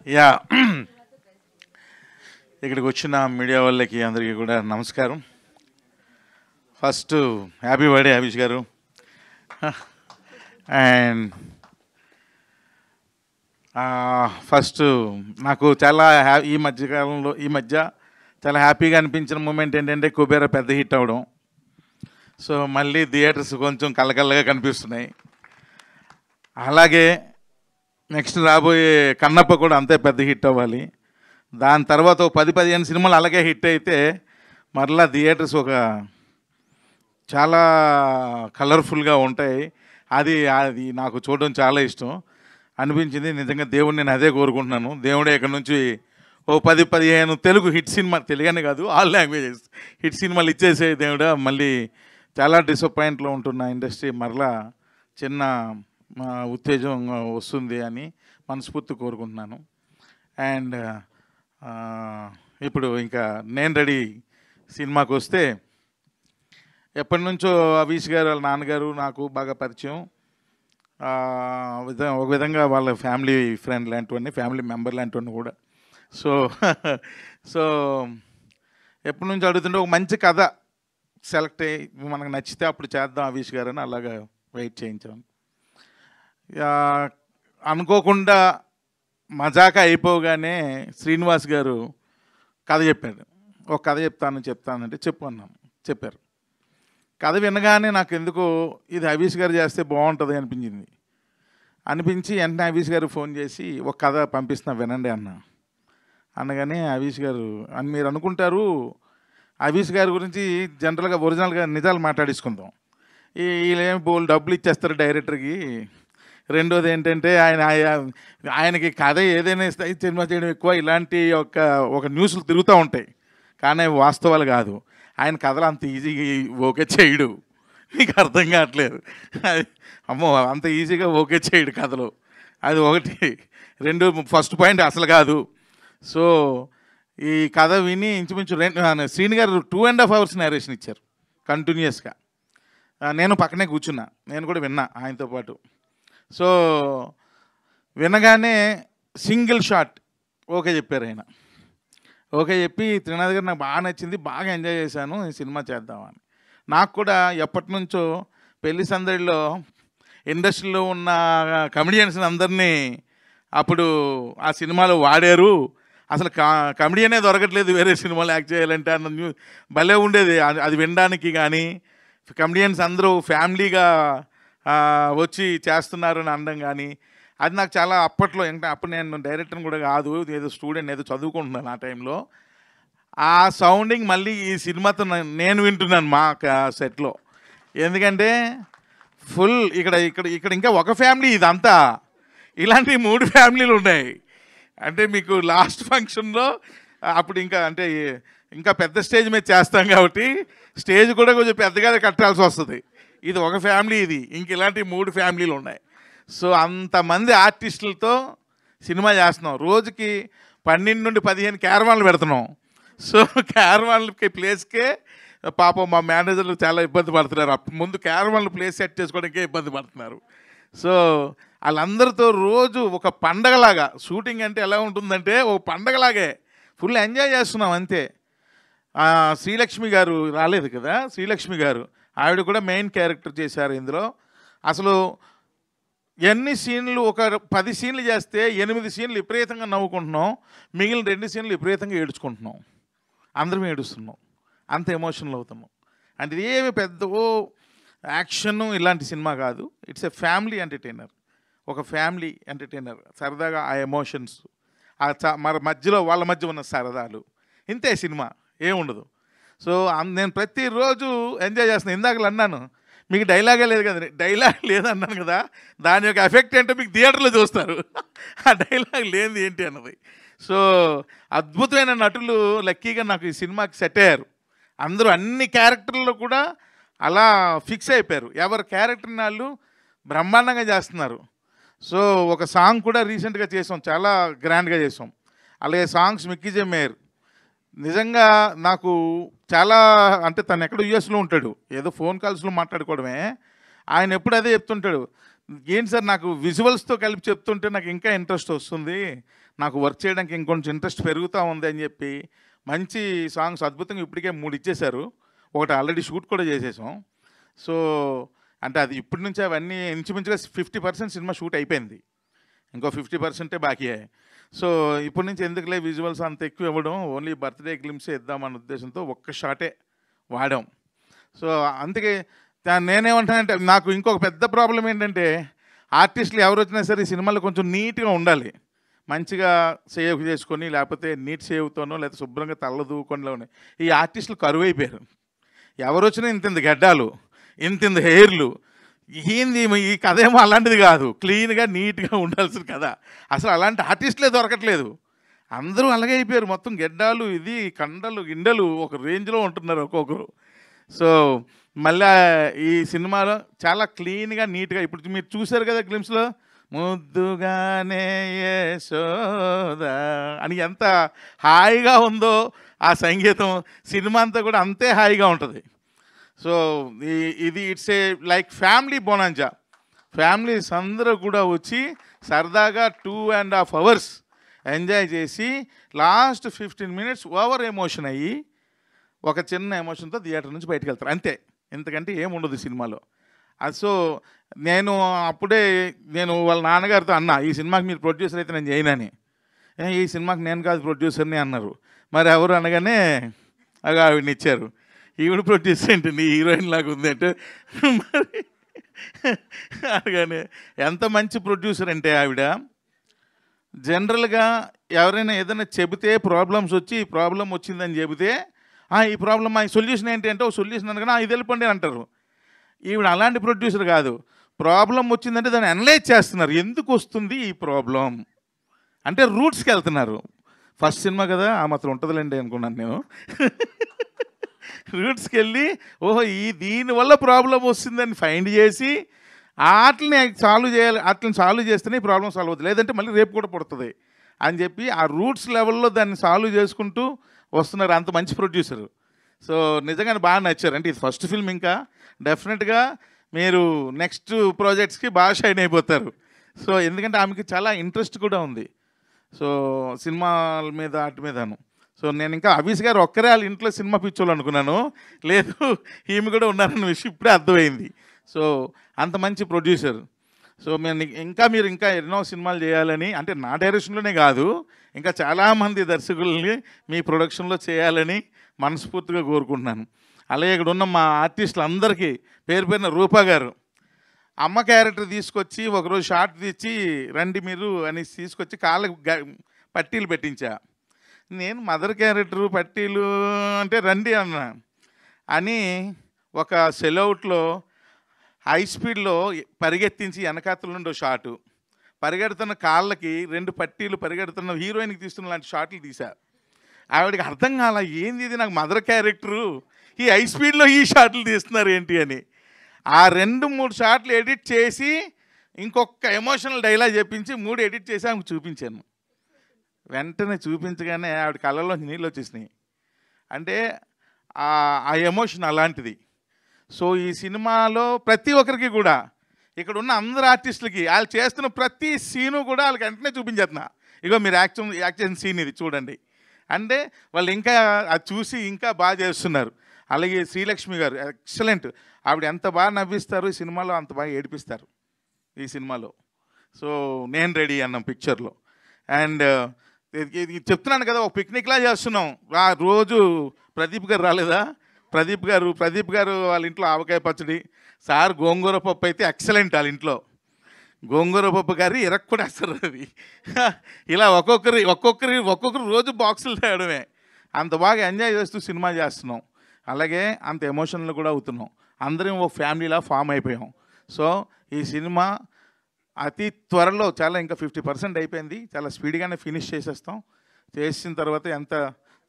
Yeah ఇక్కడికి వచ్చిన media వాళ్ళకి అందరికీ కూడా నమస్కారం. ఫస్ట్ హ్యాపీ బర్త్డే అభిష్ గారు. అండ్ ఫస్ట్ నాకు చాలా ఈ మధ్య చాలా హ్యాపీగా అనిపించిన మూమెంట్ ఏంటంటే కుబేరా పెద్ద హిట్ అవ్వడం. సో మళ్ళీ థియేటర్స్ కొంచెం కళ్ళకళ్ళగా కనిపిస్తున్నాయి. అలాగే నెక్స్ట్ రాబోయే కన్నప్ప కూడా అంతే పెద్ద హిట్ అవ్వాలి. దాని తర్వాత 10-15 సినిమాలు అలాగే హిట్ అయితే మరలా థియేటర్స్ ఒక చాలా కలర్ఫుల్గా ఉంటాయి. అది అది నాకు చూడడం చాలా ఇష్టం అనిపించింది. నిజంగా దేవుడిని నేను అదే కోరుకుంటున్నాను. దేవుడే ఇక్కడ నుంచి 10-15 తెలుగు హిట్ సినిమా, తెలుగనే కాదు ఆల్ లాంగ్వేజెస్ హిట్ సినిమాలు ఇచ్చేసే దేవుడా. మళ్ళీ చాలా డిసప్పాయింట్లో ఉంటున్న ఇండస్ట్రీ మరలా చిన్న ఉత్తేజం వస్తుంది అని మనస్ఫూర్తి కోరుకుంటున్నాను. అండ్ ఇప్పుడు ఇంకా నేను రెడీ సినిమాకి వస్తే, ఎప్పటి నుంచో అవిష్ గారు వాళ్ళ నాన్నగారు నాకు బాగా పరిచయం. ఒక విధంగా వాళ్ళ ఫ్యామిలీ ఫ్రెండ్ లాంటివన్నీ, ఫ్యామిలీ మెంబర్ లాంటివన్నీ కూడా. సో సో ఎప్పటి నుంచి అడుగుతుంటే ఒక మంచి కథ సెలెక్ట్ అయ్యి మనకు నచ్చితే అప్పుడు చేద్దాం అవిష్ గారు అని అలాగా వెయిట్ చేయించాను. అనుకోకుండా మజాకా అయిపోగానే శ్రీనివాస్ గారు కథ చెప్పాడు. ఒక కథ చెప్తానంటే చెప్పు అన్నాను. చెప్పారు. కథ వినగానే నాకు ఎందుకో ఇది అవిష్ గారు చేస్తే బాగుంటుంది అనిపించి వెంటనే అవిష్ గారు ఫోన్ చేసి ఒక కథ పంపిస్తున్నా వినండి అనగానే అవిష్ గారు అని మీరు అనుకుంటారు, అవిష్ గారి గురించి జనరల్గా ఒరిజినల్గా నిజాలు మాట్లాడించుకుందాం. వీళ్ళేమి బోల్ డబ్బులు ఇచ్చేస్తారు డైరెక్టర్కి. రెండోది ఏంటంటే ఆయనకి కథ ఏదైనా సినిమా చేయడం ఎక్కువ, ఇలాంటి ఒక న్యూస్లు తిరుగుతూ ఉంటాయి కానీ అవి వాస్తవాలు కాదు. ఆయన కథలు అంత ఈజీగా ఓకే చేయడు. మీకు అర్థం కావట్లేదు. అమ్మో అంత ఈజీగా ఓకే చేయడు కథలు. అది ఒకటి. రెండు, ఫస్ట్ పాయింట్ అసలు కాదు. సో ఈ కథ విని ఇంచుమించు శ్రీని గారు 2.5 hours నేరేషన్ ఇచ్చారు కంటిన్యూస్గా. నేను పక్కనే కూర్చున్నా, నేను కూడా విన్నా ఆయనతో పాటు. సో వినగానే సింగిల్ షాట్ ఓకే చెప్పారు ఆయన. ఓకే చెప్పి త్రినాథ్ గారు నాకు బాగా నచ్చింది, బాగా ఎంజాయ్ చేశాను, ఈ సినిమా చేద్దామని. నాకు కూడా ఎప్పటి నుంచో పెళ్లి సందడిలో ఇండస్ట్రీలో ఉన్న కమెడియన్స్ని అందరినీ అప్పుడు ఆ సినిమాలో వాడారు. అసలు కమెడియనే దొరకట్లేదు వేరే సినిమాలు యాక్ట్ చేయాలంటే అన్న భలే ఉండేది అది వినడానికి. కానీ కమెడియన్స్ అందరూ ఫ్యామిలీగా వచ్చి చేస్తున్నారు అని అనడం కానీ అది నాకు చాలా అప్పట్లో, ఇంకా అప్పుడు నేను డైరెక్టర్ని కూడా కాదు, ఏదో స్టూడెంట్, ఏదో చదువుకుంటున్నాను ఆ టైంలో. ఆ సౌండింగ్ మళ్ళీ ఈ సినిమాతో నేను వింటున్నాను మా సెట్లో. ఎందుకంటే ఫుల్ ఇక్కడ ఇంకా ఒక ఫ్యామిలీ, ఇదంతా ఇలాంటి 3 ఫ్యామిలీలు ఉన్నాయి. అంటే మీకు లాస్ట్ ఫంక్షన్లో అప్పుడు ఇంకా పెద్ద స్టేజ్ మీద చేస్తాం కాబట్టి స్టేజ్ కూడా కొంచెం పెద్దగా కట్టాల్సి వస్తుంది. ఇది ఒక ఫ్యామిలీ, ఇంక ఇలాంటి 3 ఫ్యామిలీలు ఉన్నాయి. సో అంతమంది ఆర్టిస్టులతో సినిమా చేస్తున్నాం. రోజుకి 12 నుండి 15 క్యారవాన్లు పెడుతున్నాం. సో క్యారవాన్లకి ప్లేస్కే పాపం మా మేనేజర్లు చాలా ఇబ్బంది పడుతున్నారు. ముందు క్యారవాన్లు ప్లేస్ సెట్ చేసుకోవడానికే ఇబ్బంది పడుతున్నారు. సో వాళ్ళందరితో రోజు ఒక పండగలాగా షూటింగ్ అంటే ఎలా ఉంటుందంటే ఒక పండగలాగే ఫుల్ ఎంజాయ్ చేస్తున్నాం అంతే. శ్రీలక్ష్మి గారు రాలేదు కదా, శ్రీలక్ష్మి గారు ఆవిడ కూడా మెయిన్ క్యారెక్టర్ చేశారు ఇందులో. అసలు ఎన్ని సీన్లు, ఒక 10 సీన్లు చేస్తే 8 సీన్లు విపరీతంగా నవ్వుకుంటున్నాం, మిగిలిన 2 సీన్లు విపరీతంగా ఏడుచుకుంటున్నాం. అందరం ఏడుస్తున్నాం, అంత ఎమోషనల్ అవుతున్నాం. అంటే ఇది ఏమి పెద్ద యాక్షన్ ఇలాంటి సినిమా కాదు. ఇట్స్ ఎ ఫ్యామిలీ ఎంటర్టైనర్, ఒక ఫ్యామిలీ ఎంటర్టైనర్. సరదాగా ఆ ఎమోషన్స్, మరి మధ్యలో వాళ్ళ మధ్య ఉన్న సరదాలు, ఇంతే సినిమా, ఏముండదు. సో నేను ప్రతిరోజు ఎంజాయ్ చేస్తున్నాను. ఇందాకలు అన్నాను మీకు డైలాగే లేదు కదా, డైలాగ్ లేదన్నాను కదా, దాని యొక్క ఎఫెక్ట్ ఏంటో మీకు థియేటర్లో చూస్తారు. ఆ డైలాగ్ లేనిది ఏంటి అన్నది. సో అద్భుతమైన నటులు లక్కీగా నాకు ఈ సినిమాకి సెట్ అయ్యారు. అందరూ అన్ని క్యారెక్టర్లో కూడా అలా ఫిక్స్ అయిపోయారు. ఎవరి క్యారెక్టర్ని వాళ్ళు బ్రహ్మాండంగా చేస్తున్నారు. సో ఒక సాంగ్ కూడా రీసెంట్గా చేసాం, చాలా గ్రాండ్గా చేసాం. అలాగే సాంగ్స్ మిక్కీ మేయర్ నిజంగా నాకు చాలా, అంటే తను ఎక్కడ యూఎస్లో ఉంటాడు, ఏదో ఫోన్ కాల్స్లో మాట్లాడుకోవడమే. ఆయన ఎప్పుడు అదే చెప్తుంటాడు, ఏంటి సార్ నాకు విజువల్స్తో కలిపి చెప్తుంటే నాకు ఇంకా ఇంట్రెస్ట్ వస్తుంది, నాకు వర్క్ చేయడానికి ఇంకొంచెం ఇంట్రెస్ట్ పెరుగుతూ ఉంది అని చెప్పి మంచి సాంగ్స్ అద్భుతంగా ఇప్పటికే 3 ఇచ్చేశారు. ఒకటి ఆల్రెడీ షూట్ కూడా చేసేసాం. సో అంటే అది ఇప్పటి నుంచి అవన్నీ ఇంచుమించుగా 50% సినిమా షూట్ అయిపోయింది, ఇంకో 50% బాకీ. సో ఇప్పటి నుంచి ఎందుకులే విజువల్స్ అంత ఎక్కువ ఇవ్వడం, ఓన్లీ బర్త్డే గ్లిమ్సే ఇద్దామన్న ఉద్దేశంతో ఒక్క షాటే వాడాం. సో అందుకే నేనేమంటానంటే నాకు ఇంకొక పెద్ద ప్రాబ్లం ఏంటంటే ఆర్టిస్టులు ఎవరు వచ్చినా సరే ఈ సినిమాలో కొంచెం నీట్గా ఉండాలి, మంచిగా సేవ్ చేసుకొని, లేకపోతే నీట్ సేవ్తోనో లేకపోతే శుభ్రంగా తల్ల దూకొనిలోనే. ఈ ఆర్టిస్టులు కరువు అయిపోయారు. ఎవరు వచ్చినా ఇంత గడ్డాలు, ఇంత హెయిర్లు, ఏంది ఈ కథ ఏమో అలాంటిది కాదు, క్లీన్గా నీట్గా ఉండాల్సిన కథ. అసలు అలాంటి ఆర్టిస్టులే దొరకట్లేదు, అందరూ అలాగే అయిపోయారు. మొత్తం గెడ్డాలు, ఇది కండలు గిండలు ఒక రేంజ్లో ఉంటున్నారు ఒక్కొక్కరు. సో మళ్ళీ ఈ సినిమాలో చాలా క్లీన్గా నీట్గా, ఇప్పుడు మీరు చూశారు కదా గ్లిమ్స్లో, ముద్దుగానే యశోదా అని ఎంత హాయిగా ఉందో ఆ సంగీతం, సినిమా అంతా కూడా అంతే హాయిగా ఉంటుంది. సో ఇది it's a like family bonanza. Families అందరూ కూడా వచ్చి సరదాగా 2.5 hours ఎంజాయ్ చేసి లాస్ట్ 15 minutes ఓవర్ ఎమోషన్ అయ్యి ఒక చిన్న ఎమోషన్తో థియేటర్ నుంచి బయటకు వెళ్తారు, అంతే. ఎందుకంటే ఏముండదు సినిమాలో. సో నేను అప్పుడే వాళ్ళ నాన్నగారితో అన్నా, ఈ సినిమాకి మీరు ప్రొడ్యూసర్ అయితే నేను చేయనని. ఈ సినిమాకి నేను కాదు ప్రొడ్యూసర్ని అన్నారు. మరి ఎవరు అనగానే ఆవిడని ఇచ్చారు. ఈవిడ ప్రొడ్యూసర్ ఏంటండి, హీరోయిన్ లాగా ఉంది అంటే, మరి అనగానే ఎంత మంచి ప్రొడ్యూసర్ అంటే ఆవిడ. జనరల్గా ఎవరైనా ఏదైనా చెబితే ప్రాబ్లమ్స్ వచ్చి ఈ ప్రాబ్లం వచ్చిందని చెబితే, ఈ ప్రాబ్లమ్ ఈ సొల్యూషన్ ఏంటి అంటే ఒక సొల్యూషన్ అనగానే ఇది వెళ్ళిపోండి అంటారు. ఈవిడ అలాంటి ప్రొడ్యూసర్ కాదు, ప్రాబ్లం వచ్చిందంటే దాన్ని అనలైజ్ చేస్తున్నారు, ఎందుకు వస్తుంది ఈ ప్రాబ్లం అంటే రూట్స్కి వెళ్తున్నారు. ఫస్ట్ సినిమా కదా ఆ మాత్రం ఉంటుందిలేండి అనుకున్నాను నేను. రూట్స్కి వెళ్ళి ఓహో దీనివల్ల ప్రాబ్లం వస్తుందని ఫైండ్ చేసి వాటిని సాల్వ్ చేయాలి, వాటిని సాల్వ్ చేస్తేనే ఈ ప్రాబ్లం సాల్వ్ అవుతుంది, లేదంటే మళ్ళీ రేపు కూడా పుడుతుంది అని చెప్పి ఆ రూట్స్ లెవెల్లో దాన్ని సాల్వ్ చేసుకుంటూ వస్తున్నారు. అంత మంచి ప్రొడ్యూసరు. సో నిజంగానే బాగా నచ్చారు. అంటే ఇది ఫస్ట్ ఫిల్మ్, ఇంకా డెఫినెట్గా మీరు నెక్స్ట్ ప్రాజెక్ట్స్కి బాగా షైన్ అయిపోతారు. సో ఎందుకంటే ఆమెకి చాలా ఇంట్రెస్ట్ కూడా ఉంది సో సినిమాల మీద వాటి మీదను. సో నేను ఇంకా అభిష్ గారు ఒక్కరే వాళ్ళ ఇంట్లో సినిమా పిచ్చోళ్ళు అనుకున్నాను, లేదు ఈమె కూడా ఉన్నారన్న విషయం ఇప్పుడే అర్థమైంది. సో అంత మంచి ప్రొడ్యూసర్. సో మీరు ఇంకా ఎన్నో సినిమాలు చేయాలని, అంటే నా డైరెక్షన్లోనే కాదు ఇంకా చాలామంది దర్శకుల్ని మీ ప్రొడక్షన్లో చేయాలని మనస్ఫూర్తిగా కోరుకుంటున్నాను. అలాగే ఇక్కడ ఉన్న మా ఆర్టిస్టులు అందరికీ పేరు పేరున రూపా గారు అమ్మ క్యారెక్టర్ తీసుకొచ్చి ఒకరోజు షార్ట్ తెచ్చి రండి మీరు అని తీసుకొచ్చి కాళ్ళకు పట్టీలు పెట్టించా. నేను మదర్ క్యారెక్టరు పట్టీలు అంటే రండి అన్నా అని ఒక సెలౌట్లో హై స్పీడ్లో పరిగెత్తించి వెనకాతల నుండి షాటు, పరిగెడుతున్న కాళ్ళకి 2 పట్టీలు, పరిగెడుతున్న హీరోయిన్కి తీస్తున్న లాంటి షాట్లు తీశారు. ఆవిడకి అర్థం కాల, ఏంది ఇది నాకు మదర్ క్యారెక్టరు, ఈ హై స్పీడ్లో ఈ షాట్లు తీస్తున్నారు ఏంటి అని. ఆ 2-3 షాట్లు ఎడిట్ చేసి ఇంకొక ఎమోషనల్ డైలాగ్ చెప్పించి 3 ఎడిట్ చేసి ఆమెకు చూపించాను. వెంటనే చూపించగానే ఆవిడ కళ్ళలో నీళ్ళు వచ్చేసినాయి. అంటే ఆ ఎమోషన్ అలాంటిది. సో ఈ సినిమాలో ప్రతి ఒక్కరికి కూడా, ఇక్కడ ఉన్న అందరు ఆర్టిస్టులకి వాళ్ళు చేస్తున్న ప్రతి సీను కూడా వాళ్ళకి వెంటనే చూపించేస్తున్నా, ఇగో మీరు యాక్ట్ చేసిన సీన్ ఇది చూడండి అంటే వాళ్ళు ఇంకా అది చూసి ఇంకా బాగా చేస్తున్నారు. అలాగే శ్రీలక్ష్మి గారు ఎక్సలెంట్, ఆవిడ ఎంత బాగా నవ్విస్తారు ఈ సినిమాలో, అంత బాగా ఏడిపిస్తారు ఈ సినిమాలో. సో నేను రెడీ అన్నాం పిక్చర్లో. అండ్ చెప్తున్నాను కదా, ఒక పిక్నిక్లా చేస్తున్నాం. రోజు ప్రదీప్ గారు రాలేదా, ప్రదీప్ గారు వాళ్ళ ఇంట్లో ఆవకాయ పచ్చడి, సార్ గోంగూర పప్పు అయితే ఎక్సలెంట్, వాళ్ళ ఇంట్లో గోంగూర పప్పు గారి కూడా వేస్తారు. అది ఇలా ఒక్కొక్కరు రోజు బాక్సులు తేయడమే. అంత బాగా ఎంజాయ్ చేస్తూ సినిమా చేస్తున్నాం, అలాగే అంత ఎమోషనల్ కూడా అవుతున్నాం. అందరం ఒక ఫ్యామిలీలా ఫామ్ అయిపోయాం. సో ఈ సినిమా అతి త్వరలో, చాలా ఇంకా 50% అయిపోయింది, చాలా స్పీడ్గానే ఫినిష్ చేసేస్తాం. చేసిన తర్వాత ఎంత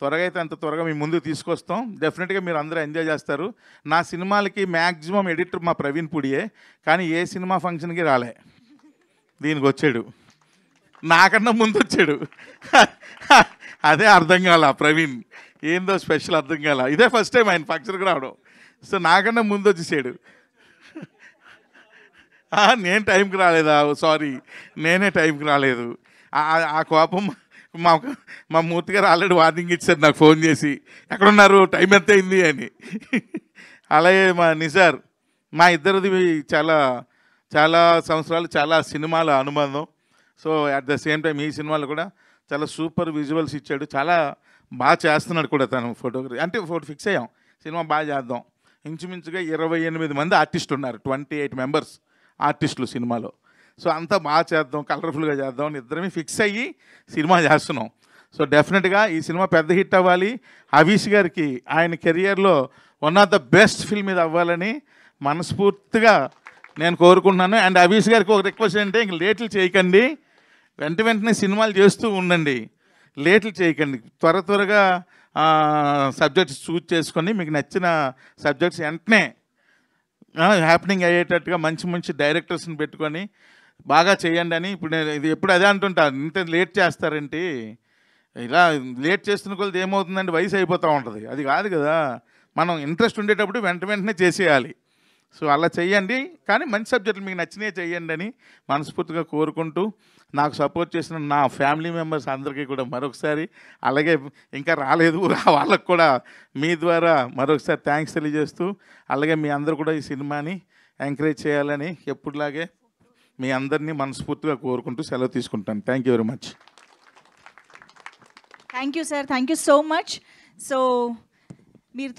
త్వరగా అయితే అంత త్వరగా మీ ముందుకు తీసుకొస్తాం. డెఫినెట్గా మీరు అందరూ ఎంజాయ్ చేస్తారు. నా సినిమాలకి మ్యాక్సిమం ఎడిటర్ మా ప్రవీణ్ పుడియే, కానీ ఏ సినిమా ఫంక్షన్కి రాలే, దీనికి వచ్చాడు, నాకన్నా ముందు వచ్చాడు. అదే అర్థం కాల, ప్రవీణ్ ఏందో స్పెషల్ అర్థం కాల, ఇదే ఫస్ట్ టైం ఆయన ఫంక్షన్కి రావడం. సో నాకన్నా ముందు వచ్చేసాడు. నేను టైంకి రాలేదా? సారీ, నేనే టైంకి రాలేదు. ఆ కోపం మా మా మూర్తి గారు ఆల్రెడీ వార్నింగ్ ఇచ్చారు నాకు ఫోన్ చేసి, ఎక్కడున్నారు, టైం ఎంత అయింది అని. అలాగే మా నిజార్, మా ఇద్దరిది చాలా చాలా సంవత్సరాలు, చాలా సినిమాల అనుబంధం. So at the same time ఈ సినిమాలో కూడా చాలా సూపర్ విజువల్స్ ఇచ్చాడు, చాలా బాగా చేస్తున్నాడు కూడా తను ఫోటోగ్రఫీ. అంటే ఫిక్స్ అయ్యాం సినిమా బాగా చేద్దాం. ఇంచుమించుగా 28 మంది ఆర్టిస్టులు ఉన్నారు, 28 మెంబర్స్ ఆర్టిస్టులు సినిమాలో. సో అంతా బాగా చేద్దాం, కలర్ఫుల్గా చేద్దాం అని ఇద్దరమే ఫిక్స్ అయ్యి సినిమా చేస్తున్నాం. సో డెఫినెట్గా ఈ సినిమా పెద్ద హిట్ అవ్వాలి. హవీష్ గారికి ఆయన కెరియర్లో one of the best film ఇది అవ్వాలని మనస్ఫూర్తిగా నేను కోరుకుంటున్నాను. అండ్ హవీష్ గారికి ఒక రిక్వెస్ట్ ఏంటంటే, ఇంక లేట్లు చేయకండి, వెంటనే సినిమాలు చేస్తూ ఉండండి, లేట్లు చేయకండి. త్వరగా సబ్జెక్ట్స్ చూజ్ చేసుకొని మీకు నచ్చిన సబ్జెక్ట్స్ వెంటనే హ్యాపెనింగ్ అయ్యేటట్టుగా మంచి మంచి డైరెక్టర్స్ని పెట్టుకొని బాగా చేయండి అని. ఇప్పుడు నేను ఇది ఎప్పుడు అదే అంటుంటాను, ఇంత లేట్ చేస్తారేంటి, ఇలా లేట్ చేస్తున్న కొలది ఏమవుతుందంటే వయసు అయిపోతూ ఉంటుంది. అది కాదు కదా, మనం ఇంట్రెస్ట్ ఉండేటప్పుడు వెంటనే చేసేయాలి. సో అలా చెయ్యండి, కానీ మంచి సబ్జెక్టులు మీకు నచ్చినవి చెయ్యండి అని మనస్ఫూర్తిగా కోరుకుంటూ, నాకు సపోర్ట్ చేసిన నా ఫ్యామిలీ మెంబర్స్ అందరికీ కూడా మరొకసారి, అలాగే ఇంకా రాలేదు వాళ్ళకు కూడా మీ ద్వారా మరొకసారి థ్యాంక్స్ తెలియజేస్తూ, అలాగే మీ అందరూ కూడా ఈ సినిమాని ఎంకరేజ్ చేయాలని ఎప్పుడులాగే మీ అందరినీ మనస్ఫూర్తిగా కోరుకుంటూ సెలవు తీసుకుంటాను. Thank you very much. Thank you sir, thank you so much. So మీరు